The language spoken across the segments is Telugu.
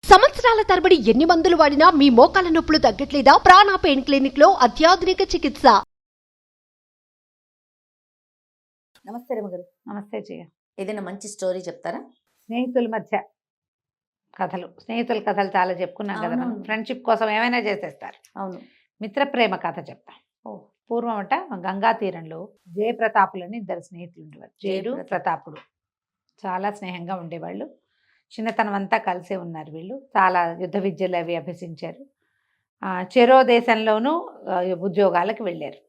సంవత్సరాల తరబడి ఎన్ని మందులు వాడినా మీ మోకాల నొప్పులు తగ్గట్లేదా? ప్రాణ పెయిన్ క్లినిక్ లో అత్యాధునిక చికిత్స. నమస్తే రమగారు. నమస్తే జయ. ఏదైనా మంచి స్టోరీ చెప్తారా? స్నేహితుల మధ్య కథలు, స్నేహితుల కథలు చాలా చెప్పుకున్నాం కదా మనం. ఫ్రెండ్షిప్ కోసం ఏమైనా చేసేస్తారు. అవును. మిత్ర ప్రేమ కథ చెప్తా. పూర్వం అట గంగా తీరంలో జయప్రతాపులని ఇద్దరు స్నేహితులు ఉండేవారు. జయుడు, ప్రతాపుడు చాలా స్నేహంగా ఉండేవాళ్ళు. చిన్నతనం అంతా కలిసే ఉన్నారు వీళ్ళు. చాలా యుద్ధ విద్యలు అవి అభ్యసించారు. చెరో దేశంలోనూ ఉద్యోగాలకు వెళ్ళారు.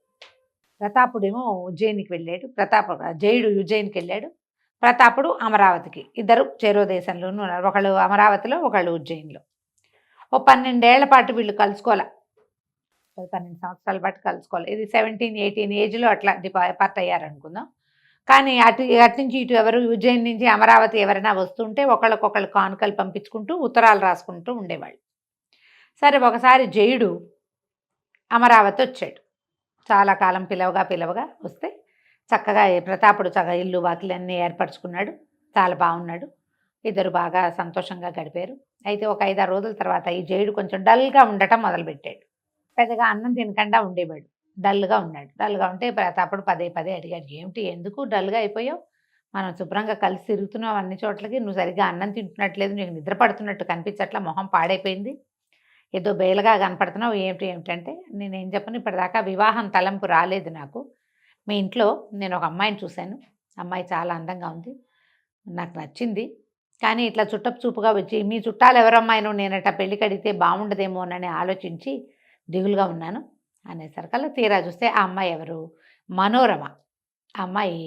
ప్రతాపుడేమో ఉజ్జయినికి వెళ్ళాడు. జయుడు ఉజ్జయినికి వెళ్ళాడు. ప్రతాపుడు అమరావతికి. ఇద్దరు చెరో దేశంలోనూ ఉన్నారు. ఒకళ్ళు అమరావతిలో, ఒకళ్ళు ఉజ్జయిన్లో. 12 ఏళ్ల పాటు వీళ్ళు కలుసుకోవాలి. 12 సంవత్సరాల పాటు కలుసుకోవాలి. ఇది 17, 18 ఏజ్లో అట్లా డిపార్ట్ అయ్యారనుకుందాం. కానీ అటు నుంచి ఇటు ఎవరు ఉజ్జయిన్ నుంచి అమరావతి ఎవరైనా వస్తుంటే ఒకళ్ళకొకళ్ళు కానుకలు పంపించుకుంటూ ఉత్తరాలు రాసుకుంటూ ఉండేవాళ్ళు. సరే, ఒకసారి జయుడు అమరావతి వచ్చాడు. చాలా కాలం పిలవగా వస్తే చక్కగా ప్రతాపుడు చక్కగా ఇల్లు వాకిలన్నీ ఏర్పరచుకున్నాడు. చాలా బాగున్నాడు. ఇద్దరు బాగా సంతోషంగా గడిపారు. అయితే ఒక 5-6 రోజుల తర్వాత ఈ జయుడు కొంచెం డల్గా ఉండటం మొదలుపెట్టాడు. పెద్దగా అన్నం తినకుండా ఉండేవాడు. డల్గా ఉన్నాడు. డల్గా ఉంటే ప్రతాపుడు పదే అడిగాడు, ఏమిటి, ఎందుకు డల్గా అయిపోయావు? మనం శుభ్రంగా కలిసి తిరుగుతున్నావు అన్ని చోట్లకి, నువ్వు సరిగ్గా అన్నం తింటున్నట్లేదు, నీకు నిద్ర పడుతున్నట్టు కనిపించట్లా, మొహం పాడైపోయింది, ఏదో బేలగా కనపడుతున్నావు, ఏమిటంటే నేనేం చెప్పను, ఇప్పటిదాకా వివాహం తలంపు రాలేదు నాకు. మీ ఇంట్లో నేను ఒక అమ్మాయిని చూశాను. అమ్మాయి చాలా అందంగా ఉంది, నాకు నచ్చింది. కానీ ఇట్లా చుట్టపు చూపుగా వచ్చి మీ చుట్టాలు ఎవరమ్మాయినో నేనట పెళ్ళికి అడిగితే బాగుండదేమోనని ఆలోచించి దిగులుగా ఉన్నాను అనేసరికల్లా తీరా చూస్తే ఆ అమ్మాయి ఎవరు? మనోరమ. ఆ అమ్మాయి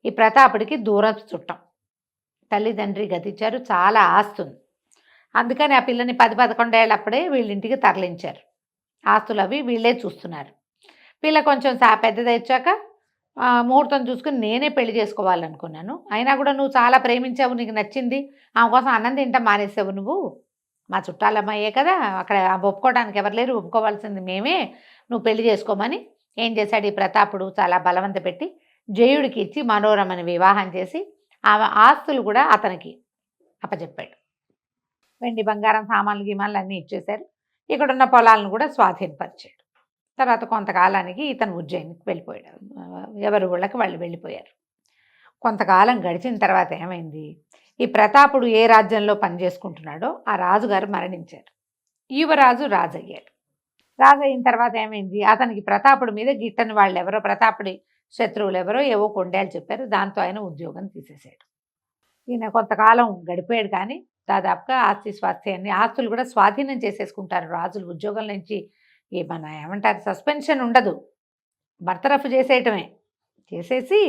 ఈ ప్రతాపుడికి దూరం చుట్టం. తల్లిదండ్రి గతించారు, చాలా ఆస్తుంది. అందుకని ఆ పిల్లని 10-11 ఏళ్ళప్పుడే వీళ్ళింటికి తరలించారు. ఆస్తులు అవి వీళ్ళే చూస్తున్నారు. పిల్ల కొంచెం పెద్దది వచ్చాక ముహూర్తం చూసుకుని నేనే పెళ్లి చేసుకోవాలనుకున్నాను. అయినా కూడా నువ్వు చాలా ప్రేమించావు, నీకు నచ్చింది, ఆమె కోసం అన్నం తింటాం మానేసావు నువ్వు. మా చుట్టాలమ్మాయే కదా, అక్కడ ఒప్పుకోవడానికి ఎవరు లేరు, ఒప్పుకోవాల్సింది మేమే, నువ్వు పెళ్లి చేసుకోమని ఏం చేశాడు ఈ ప్రతాపుడు? చాలా బలవంత పెట్టి జయుడికి ఇచ్చి మనోరమని వివాహం చేసి ఆమె ఆస్తులు కూడా అతనికి అప్పచెప్పాడు. వెండి బంగారం సామాన్లు గిమాన్లు అన్నీ ఇచ్చేశారు. ఇక్కడున్న పొలాలను కూడా స్వాధీనపరిచాడు. తర్వాత కొంతకాలానికి ఇతను ఉజ్జయినికి వెళ్ళిపోయాడు. ఎవరి ఊళ్ళకి వాళ్ళు వెళ్ళిపోయారు. కొంతకాలం గడిచిన తర్వాత ఏమైంది, ఈ ప్రతాపుడు ఏ రాజ్యంలో పనిచేసుకుంటున్నాడో ఆ రాజుగారు మరణించారు. యువరాజు రాజయ్యాడు. రాజు అయిన తర్వాత ఏమైంది, అతనికి ప్రతాపుడి మీద గిట్టని వాళ్ళు ఎవరో, ప్రతాపుడి శత్రువులు ఎవరో ఏవో కొండేళ్ళు చెప్పారు. దాంతో ఆయన ఉద్యోగం తీసేశాడు. ఈయన కొంతకాలం గడిపాడు. కానీ దాదాపుగా ఆస్తులు కూడా స్వాధీనం చేసేసుకుంటారు రాజులు. ఉద్యోగం నుంచి ఏమంటారు, సస్పెన్షన్ ఉండదు, బర్తరఫ్ చేసేయటమే. చేసేసి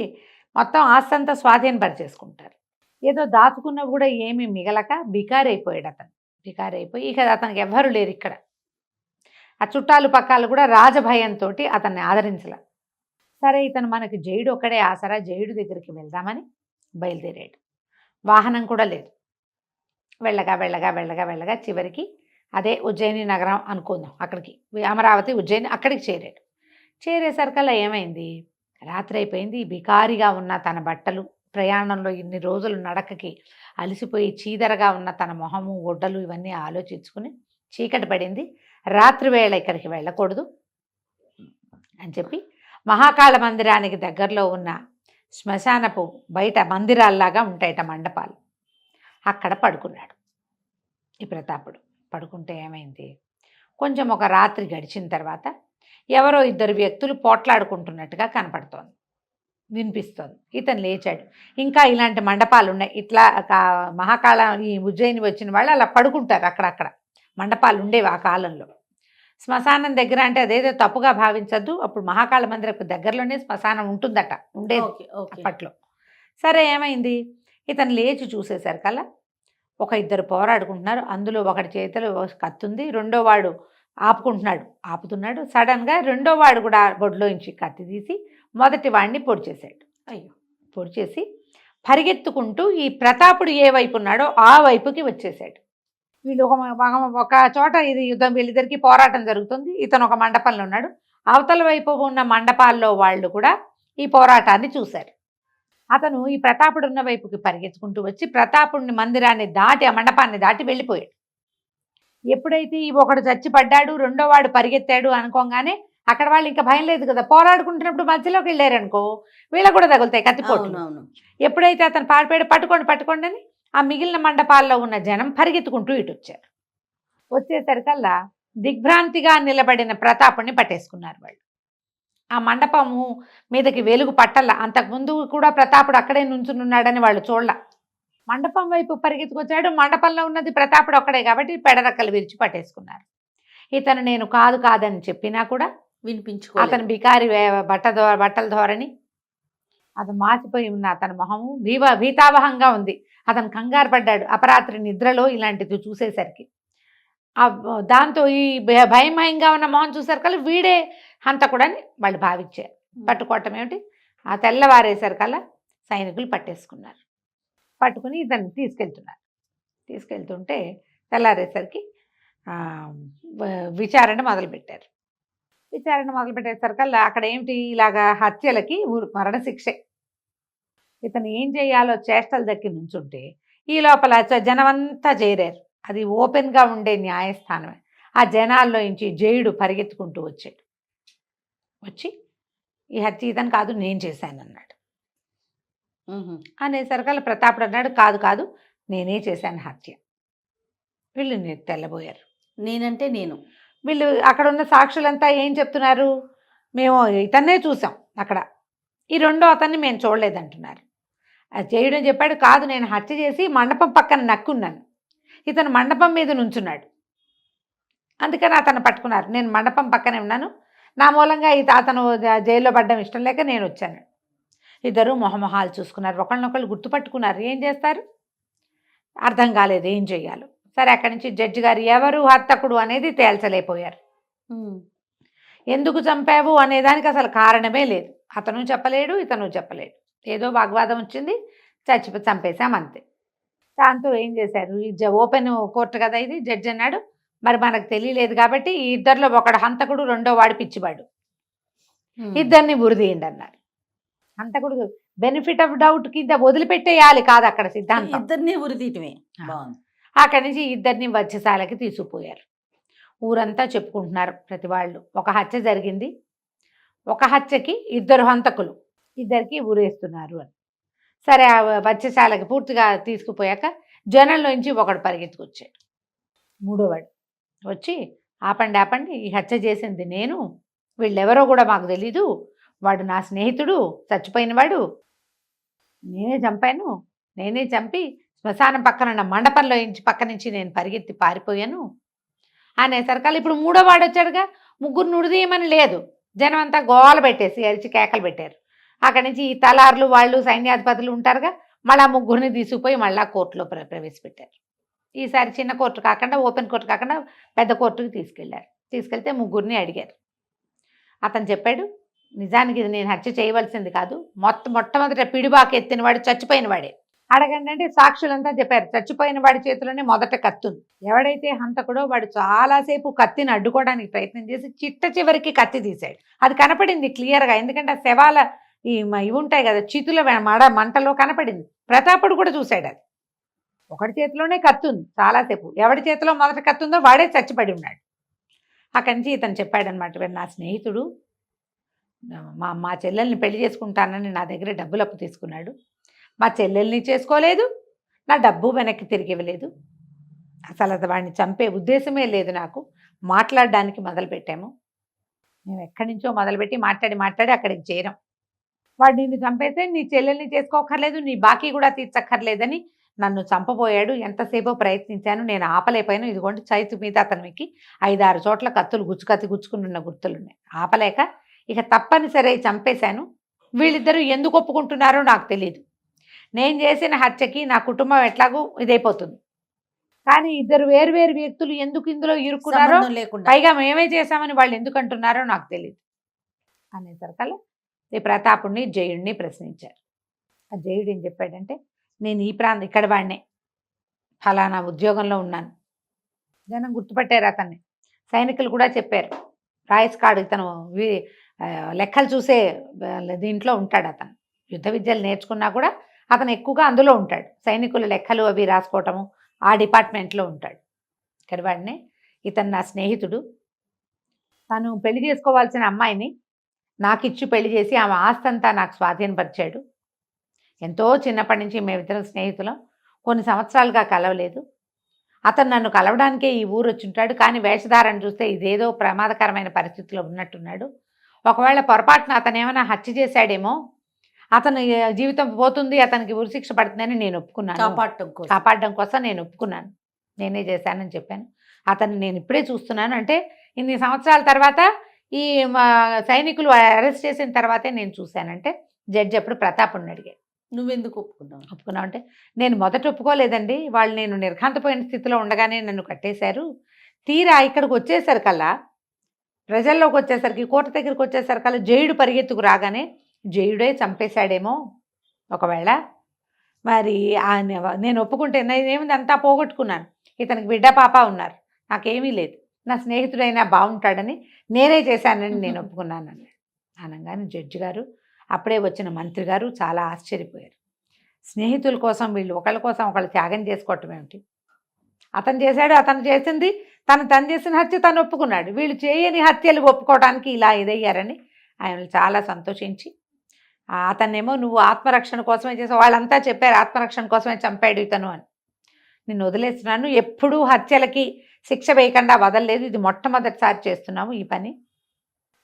మొత్తం ఆస్తి అంతా స్వాధీనపరిచేసుకుంటారు. ఏదో దాచుకున్న కూడా ఏమీ మిగలక బికారైపోయాడు అతను. బికారైపోయి ఇక అతనికి ఎవ్వరు లేరు ఇక్కడ. ఆ చుట్టాలు పక్కాలు కూడా రాజభయంతో అతన్ని ఆదరించలే. సరే, ఇతను మనకి జయుడు ఒక్కడే ఆసరా, జయుడు దగ్గరికి వెళ్దామని బయలుదేరాడు. వాహనం కూడా లేదు. వెళ్ళగా చివరికి అదే ఉజ్జయిని నగరం అనుకుందాం, అక్కడికి అమరావతి ఉజ్జయిని అక్కడికి చేరాడు. చేరేసరికల్లా ఏమైంది, రాత్రి అయిపోయింది. బికారిగా ఉన్న తన బట్టలు, ప్రయాణంలో ఇన్ని రోజులు నడకకి అలసిపోయి చీదరగా ఉన్న తన మొహము, ఒడ్డలు ఇవన్నీ ఆలోచించుకుని చీకటి పడింది, రాత్రి వేళ ఇక్కడికి వెళ్ళకూడదు అని చెప్పి మహాకాళ మందిరానికి దగ్గరలో ఉన్న శ్మశానపు బయట మందిరాల్లాగా ఉంటాయట మండపాలు, అక్కడ పడుకున్నాడు ఈ ప్రతాపుడు. పడుకుంటే ఏమైంది, కొంచెం ఒక రాత్రి గడిచిన తర్వాత ఎవరో 2 వ్యక్తులు పోట్లాడుకుంటున్నట్టుగా కనపడుతోంది, వినిపిస్తోంది. ఇతను లేచాడు. ఇంకా ఇలాంటి మండపాలు ఉన్నాయి, ఇట్లా మహాకాళ ఈ ఉజ్జయిని వచ్చిన వాళ్ళు అలా పడుకుంటారు. అక్కడక్కడ మండపాలు ఉండేవి ఆ కాలంలో. శ్మశానం దగ్గర అంటే అదేదో తప్పుగా భావించద్దు, అప్పుడు మహాకాళ మందిరకు దగ్గరలోనే శ్మశానం ఉంటుందట, ఉండేది అప్పట్లో. సరే, ఏమైంది, ఇతను లేచి చూసేసరికల్లా ఒక 2 పోరాడుకుంటున్నారు. అందులో ఒకటి చేతిలో కత్తుంది, రెండో వాడు ఆపుతున్నాడు. సడన్గా రెండో వాడు కూడా బొడ్లోంచి కత్తి తీసి మొదటి వాడిని పొడిచేశాడు. పొడిచేసి పరిగెత్తుకుంటూ ఈ ప్రతాపుడు ఏ వైపు ఉన్నాడో ఆ వైపుకి వచ్చేసాడు. వీళ్ళు ఒక చోట ఇది యుద్ధం, వీళ్ళిద్దరికి పోరాటం జరుగుతుంది. ఇతను ఒక మండపంలో ఉన్నాడు. అవతల వైపు ఉన్న మండపాల్లో వాళ్ళు కూడా ఈ పోరాటాన్ని చూశారు. అతను ఈ ప్రతాపుడున్న వైపుకి పరిగెత్తుకుంటూ వచ్చి ప్రతాపుడిని మందిరాన్ని దాటి ఆ మండపాన్ని దాటి వెళ్ళిపోయాడు. ఎప్పుడైతే ఈ ఒకడు చచ్చి పడ్డాడు, రెండో వాడు పరిగెత్తాడు అనుకోగానే అక్కడ వాళ్ళు ఇంకా భయం లేదు కదా, పోరాడుకుంటున్నప్పుడు మధ్యలోకి వెళ్ళారు అనుకో వీళ్ళకు కూడా తగులుతాయి కత్తిపోట్లు. అవునవును. ఎప్పుడైతే అతను పారిపోయాడు, పట్టుకోండి పట్టుకోండి అని ఆ మిగిలిన మండపాల్లో ఉన్న జనం పరిగెత్తుకుంటూ ఇటు వచ్చారు. వచ్చేసరికల్లా దిగ్భ్రాంతిగా నిలబడిన ప్రతాపుని పట్టేసుకున్నారు వాళ్ళు. ఆ మండపము మీదకి వెలుగు పట్టల్లా. అంతకుముందు కూడా ప్రతాపుడు అక్కడే నుంచునున్నాడని వాళ్ళు చూడలా. మండపం వైపు పరిగెత్తుకొచ్చాడు. మండపంలో ఉన్నది ప్రతాపుడు ఒక్కడే కాబట్టి పెడరక్కలు విరిచి పట్టేసుకున్నారు. ఇతను నేను కాదు కాదని చెప్పినా కూడా వినిపించుకో అతను బికారి బట్టల ధోరణి, అతను మాసిపోయి ఉన్న అతని మొహము భీతావహంగా ఉంది. అతను కంగారు పడ్డాడు అపరాత్రి నిద్రలో ఇలాంటిది చూసేసరికి. దాంతో ఈ భయంగా ఉన్న మొహం చూసరికల్లా వీడే హంతకుడని వాళ్ళు భావించారు. పట్టుకోవటం ఏమిటి, ఆ తెల్లవారేసరికల్లా సైనికులు పట్టేసుకున్నారు. పట్టుకుని ఇతన్ని తీసుకెళ్తుంటే తెల్లారేసరికి విచారణ మొదలుపెట్టారు. విచారణ మొదలుపెట్టేసరికల్లా అక్కడ ఏమిటి, ఇలాగా హత్యలకి మరణశిక్షే. ఇతను ఏం చేయాలో చేష్టలు దక్కి నుంచుంటే ఈ లోపల జనమంతా చేరారు. అది ఓపెన్గా ఉండే న్యాయస్థానమే. ఆ జనాల్లో నుంచి జయుడు పరిగెత్తుకుంటూ వచ్చి ఈ హత్య ఇతను కాదు నేను చేశాను అన్నాడు. అనేసరికల్లా ప్రతాపుడు అన్నాడు కాదు కాదు నేనే చేశాను హత్య. వీళ్ళు తెల్లబోయారు. నేనంటే నేను. వీళ్ళు అక్కడ ఉన్న సాక్షులంతా ఏం చెప్తున్నారు, మేము ఇతన్నే చూసాం అక్కడ, ఈ రెండో అతన్ని మేము చూడలేదంటున్నారు. జయుడని చెప్పాడు కాదు నేను హత్య చేసి మండపం పక్కన నక్కున్నాను, ఇతను మండపం మీద నుంచున్నాడు, అందుకని అతను పట్టుకున్నారు. నేను మండపం పక్కనే ఉన్నాను, నా మూలంగా అతను జైల్లో పడ్డం ఇష్టం లేక నేను వచ్చాను. ఇద్దరు మొహమొహాలు చూసుకున్నారు, ఒకళ్ళనొకళ్ళు గుర్తుపట్టుకున్నారు. ఏం చేస్తారు అర్థం కాలేదు ఏం చెయ్యాలో. సరే అక్కడి నుంచి జడ్జి గారు ఎవరు హంతకుడు అనేది తేల్చలేకపోయారు. ఎందుకు చంపావు అనేదానికి అసలు కారణమే లేదు. అతను చెప్పలేడు ఇతను చెప్పలేడు. ఏదో వాగ్వాదం వచ్చింది, చంపేశామంతే. దాంతో ఏం చేశారు, ఈ ఓపెన్ కోర్టు కదా ఇది, జడ్జి అన్నాడు మరి మనకు తెలియలేదు కాబట్టి ఈ ఇద్దరిలో ఒకడు హంతకుడు రెండో వాడు పిచ్చివాడు, ఇద్దరిని ఉరిదీయండి అన్నారు. హంతకుడు బెనిఫిట్ ఆఫ్ డౌట్ కింద వదిలిపెట్టేయాలి కాదు అక్కడ సిద్ధాంతం, ఇద్దరిని ఉరిదీయటమే. అక్కడి నుంచి ఇద్దరిని వధ్యశాలకి తీసుకుపోయారు. ఊరంతా చెప్పుకుంటున్నారు ప్రతి వాళ్ళు, ఒక హత్య జరిగింది, ఒక హత్యకి ఇద్దరు హంతకులు, ఇద్దరికి ఊరేస్తున్నారు అని. సరే ఆ వధ్యశాలకి పూర్తిగా తీసుకుపోయాక జనంలోంచి ఒకడు పరిగెత్తుకొచ్చాడు. మూడోవాడు వచ్చి ఆపండి ఈ హత్య చేసింది నేను, వీళ్ళెవరో కూడా మాకు తెలీదు, వాడు నా స్నేహితుడు చచ్చిపోయిన వాడు, నేనే చంపి శ్మశానం పక్కన ఉన్న మండపంలో పక్క నుంచి నేను పరిగెత్తి పారిపోయాను అనేసరికల్లా ఇప్పుడు మూడో వాడు వచ్చాడుగా, ముగ్గురు నుడిదీయమని లేదు, జనం అంతా గోల పెట్టేసి అరిచి కేకలు పెట్టారు. అక్కడి నుంచి ఈ తలార్లు వాళ్ళు సైన్యాధిపతులు ఉంటారుగా, మళ్ళా ముగ్గురిని తీసుకుపోయి మళ్ళా కోర్టులో ప్రవేశపెట్టారు. ఈసారి చిన్న కోర్టు కాకుండా ఓపెన్ కోర్టు కాకుండా పెద్ద కోర్టుకి తీసుకెళ్తే ముగ్గురిని అడిగారు. అతను చెప్పాడు నిజానికి ఇది నేను హత్య చేయవలసింది కాదు, మొట్టమొదట పిడిబాకు ఎత్తిన వాడు చచ్చిపోయిన వాడే. అడగండి అంటే సాక్షులంతా చెప్పారు చచ్చిపోయిన వాడి చేతిలోనే మొదట కత్తి ఉంది. ఎవడైతే హంతకుడో వాడు చాలాసేపు కత్తిని అడ్డుకోవడానికి ప్రయత్నం చేసి చిట్ట చివరికి కత్తి తీశాడు. అది కనపడింది క్లియర్గా, ఎందుకంటే ఆ శవాల ఇవి ఉంటాయి కదా చితుల మంటలో కనపడింది. ప్రతాపుడు కూడా చూశాడు అది. ఒకటి చేతిలోనే కత్తి ఉంది చాలాసేపు, ఎవడి చేతిలో మొదట కత్తి ఉందో వాడే చచ్చిపడి ఉన్నాడు. అక్కడి నుంచి ఇతను చెప్పాడనమాట, నా స్నేహితుడు మా చెల్లెల్ని పెళ్లి చేసుకుంటానని నా దగ్గర డబ్బులు అప్పు తీసుకున్నాడు, మా చెల్లెల్ని చేసుకోలేదు, నా డబ్బు వెనక్కి తిరిగి ఇవ్వలేదు, అసలు అది వాడిని చంపే ఉద్దేశమే లేదు నాకు, మాట్లాడడానికి మొదలుపెట్టాము, మేము ఎక్కడి నుంచో మొదలుపెట్టి మాట్లాడి అక్కడికి చేరాం, వాడు నిన్ను చంపేస్తే నీ చెల్లెల్ని చేసుకోకర్లేదు, నీ బాకీ కూడా తీర్చక్కర్లేదని నన్ను చంపబోయాడు, ఎంతసేపో ప్రయత్నించాను, నేను ఆపలేకపోయాను, ఇదిగోండి చైతు మీద అతనికి 5-6 చోట్ల కత్తులు గుచ్చుకుని ఉన్న గుర్తులున్నాయి, ఆపలేక ఇక తప్పనిసరి చంపేశాను, వీళ్ళిద్దరూ ఎందుకు ఒప్పుకుంటున్నారో నాకు తెలియదు, నేను చేసిన హత్యకి నా కుటుంబం ఎట్లాగూ ఇదైపోతుంది, కానీ ఇద్దరు వేరు వ్యక్తులు ఎందుకు ఇందులో ఇరుక్కున్నారో పైగా మేమే చేశామని వాళ్ళు ఎందుకు అంటున్నారో నాకు తెలియదు అనేసరికల్లా ఈ ప్రతాపుడిని జయుడిని ప్రశ్నించారు. ఆ జయుడు ఏం చెప్పాడంటే నేను ఈ ఇక్కడ వాడినే ఫలానా ఉద్యోగంలో ఉన్నాను, జనం గుర్తుపట్టారు అతన్ని, సైనికులు కూడా చెప్పారు, రాయస్ కార్డు ఇతను లెక్కలు చూసే దీంట్లో ఉంటాడు, అతను యుద్ధ విద్యలు నేర్చుకున్నా కూడా అతను ఎక్కువగా అందులో ఉంటాడు, సైనికుల లెక్కలు అవి రాసుకోవటము ఆ డిపార్ట్మెంట్లో ఉంటాడు. ఇక్కడ వాడిని ఇతను నా స్నేహితుడు, తను పెళ్లి చేసుకోవాల్సిన అమ్మాయిని నాకు ఇచ్చి పెళ్లి చేసి ఆమె ఆస్తంతా నాకు స్వాధీనపరిచాడు. ఎంతో చిన్నప్పటి నుంచి మేమిద్దరం స్నేహితులం, కొన్ని సంవత్సరాలుగా కలవలేదు. అతను నన్ను కలవడానికే ఈ ఊరు వచ్చి ఉంటాడు, కానీ వేషధారణ చూస్తే ఇదేదో ప్రమాదకరమైన పరిస్థితిలో ఉన్నట్టున్నాడు. ఒకవేళ పొరపాటున అతను ఏమైనా హత్య చేశాడేమో, అతను జీవితం పోతుంది, అతనికి ఉరిశిక్ష పడుతుందని నేను ఒప్పుకున్నాను. కాపాడడం కోసం నేను ఒప్పుకున్నాను, నేనే చేశానని చెప్పాను. అతను నేను ఇప్పుడే చూస్తున్నాను, అంటే ఇన్ని సంవత్సరాల తర్వాత ఈ సైనికులు అరెస్ట్ చేసిన తర్వాతే నేను చూశానంటే జడ్జి అప్పుడు ప్రతాప్ని అడిగాడు, నువ్వెందుకు ఒప్పుకున్నావు? ఒప్పుకున్నావు అంటే, నేను మొదట ఒప్పుకోలేదండి, వాళ్ళు నేను నిర్ఘాంతపోయిన స్థితిలో ఉండగానే నన్ను కట్టేశారు. తీరా ఇక్కడికి వచ్చేసరికల్లా, ప్రజల్లోకి వచ్చేసరికి, కోట దగ్గరికి వచ్చేసరికల్లా జయుడు పరిగెత్తుకు రాగానే జయుడే చంపేశాడేమో ఒకవేళ. మరి నేను ఒప్పుకుంటే నేనేమింది అంతా పోగొట్టుకున్నాను, ఇతనికి బిడ్డ పాప ఉన్నారు, నాకేమీ లేదు, నా స్నేహితుడైనా బాగుంటాడని నేనే చేశానని నేను ఒప్పుకున్నాను అన్నాడు. అనగానే జడ్జి గారు, అప్పుడే వచ్చిన మంత్రి గారు చాలా ఆశ్చర్యపోయారు. స్నేహితుల కోసం వీళ్ళు ఒకళ్ళ కోసం ఒకళ్ళు త్యాగం చేసుకోవటం ఏమిటి? అతను చేశాడు, అతను చేసింది, తను చేసిన హత్య తను ఒప్పుకున్నాడు, వీళ్ళు చేయని హత్యలు ఒప్పుకోవడానికి ఇలా ఇదయ్యారని ఆయన చాలా సంతోషించి, అతన్నేమో నువ్వు ఆత్మరక్షణ కోసమే చేసావు, వాళ్ళంతా చెప్పారు ఆత్మరక్షణ కోసమే చంపాడు ఇతను అని. నేను వదిలేస్తున్నాను, ఎప్పుడూ హత్యలకి శిక్ష వేయకుండా వదలలేదు, ఇది మొట్టమొదటిసారి చేస్తున్నాము ఈ పని,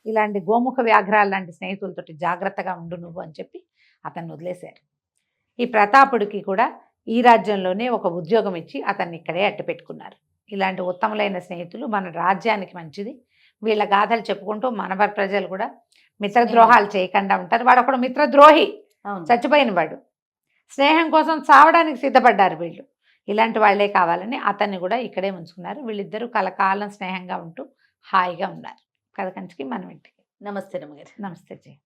ఇలాంటి గోముఖ వ్యాఘ్రాలు లాంటి స్నేహితులతోటి జాగ్రత్తగా ఉండు నువ్వు అని చెప్పి అతన్ని వదిలేశారు. ఈ ప్రతాపుడికి కూడా ఈ రాజ్యంలోనే ఒక ఉద్యోగం ఇచ్చి అతన్ని ఇక్కడే అట్టపెట్టుకున్నారు. ఇలాంటి ఉత్తములైన స్నేహితులు మన రాజ్యానికి మంచిది. వీళ్ళ గాథలు చెప్పుకుంటూ మన ప్రజలు కూడా మిత్రద్రోహాలు చేయకుండా ఉంటారు. వాడు ఒకడు మిత్రద్రోహి, చచ్చిపోయిన వాడు, స్నేహం కోసం చావడానికి సిద్ధపడ్డారు వీళ్ళు. ఇలాంటి వాళ్ళే కావాలని అతన్ని కూడా ఇక్కడే ఉంచుకున్నారు. వీళ్ళిద్దరూ కలకాలం స్నేహంగా ఉంటూ హాయిగా ఉన్నారు. కథ కంచికి మనం ఇంటికి. నమస్తే రమ్మగారు. నమస్తే జయ.